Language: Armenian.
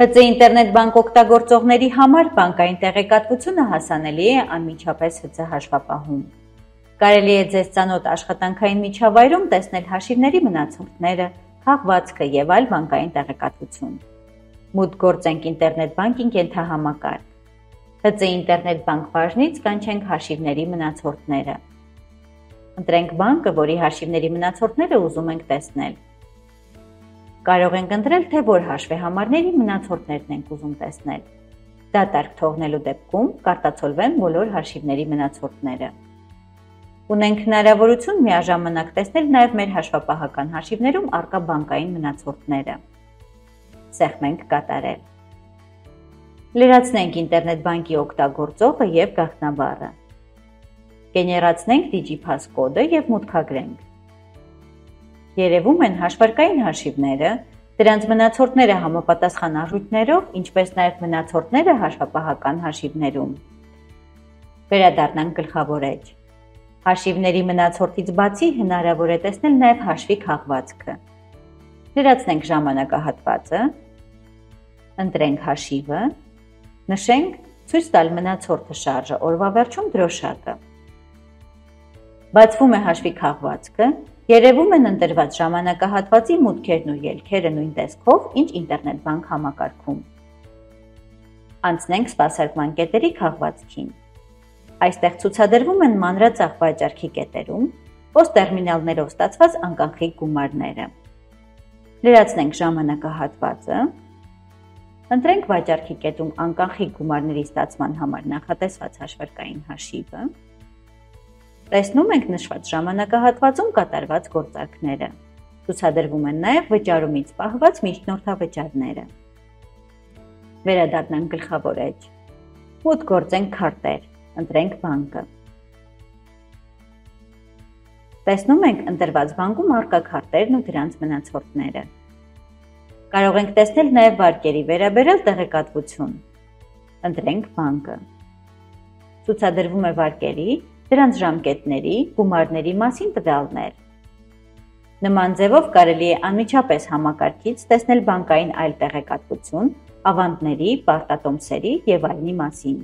ՀԾ ինտերնետ բանկ օգտագործողների համար բանկային տեղեկատվությունը հասանելի է անմիջապես ՀԾ հաշվապահում։ Կարելի է ձեզ ծանոթ աշխատանքային միջավայրում տեսնել հաշիվների մնացորդները, քաղվածքը և այլ բանկային տեղեկատվություն։ Մուտք գործենք ինտերնետ բանկինգ ենթահամակարգ։ ՀԾ ինտերնետ բանկ բաժնից կանչենք հաշիվների մնացորդները։ Ընտրենք բանկը, որի հաշիվների մնացորդները ուզում ենք տեսնել։ Կարող ենք ընտրել, թե որ հաշվեհամարների մնացորդներն ենք ուզում տեսնել։ Դատարկ թողնելու դեպքում կարտացոլվեն բոլոր հաշիվների մնացորդները։ Ունենք հնարավորություն միաժամանակ տեսնել նաև մեր հաշվապահական հաշիվներում առկա բանկային մնացորդները։ Սեղմենք կատարել։ Լրացնենք ինտերնետ բանկի օգտագործողը և գաղտնաբառը։ Գեներացնենք DigiPass կոդը և մուտքագրենք։ Երևում են հաշվարկային հաշիվները, դրանց մնացորդները համապատասխան արժույթներով, ինչպես նաև մնացորդները հաշվապահական հաշիվներում։ Վերադառնանք գլխավոր էջ։ Հաշիվների մնացորդից բացի հնարավոր է տեսնել նաև հաշվի քաղվածքը։ Լրացնենք ժամանակահատվածը, ընտրենք հաշիվը, նշենք ցույց տալ մնացորդը շարժը օրվա վերջում դրոշակը։ Բացվում է հաշվի քաղվածքը, երևում են ընտրված ժամանակահատվածի մուտքերն ու ելքերը նույն տեսքով, ինչ ինտերնետ բանկ համակարգում։ Անցնենք սպասարկման կետերի քաղվածքին։ Այստեղ ցուցադրվում են մանրածախ վաճառքի կետերում POS տերմինալներով ստացված անկախիկ գումարները։ Լրացնենք ժամանակահատվածը, ընտրենք վաճառքի կետում անկախիկ գումարների ստացման համար նախատեսված հաշվարկային հաշիվը։ Տեսնում ենք նշված ժամանակահատվածում կատարված գործարքները։ Ցուցադրվում են նաև վճարումից պահված միջնորդավճարները։ Վերադառնանք գլխավոր էջ։ Մուտք գործենք քարտեր, ընտրենք բանկը։ Տեսնում ենք ընտրված բանկում առկա քարտերն ու դրանց մնացորդները։ Կարող ենք տեսնել նաև վարկերի վերաբերյալ տեղեկատվություն։ Ընտրենք բանկը։ Ցուցադրվում է վարկերի, դրանց ժամկետների, գումարների մասին տվյալներ։ Նման ձևով կարելի է անմիջապես համակարգից տեսնել բանկային այլ տեղեկատվություն, ավանդների, պարտատոմսերի և այլնի մասին։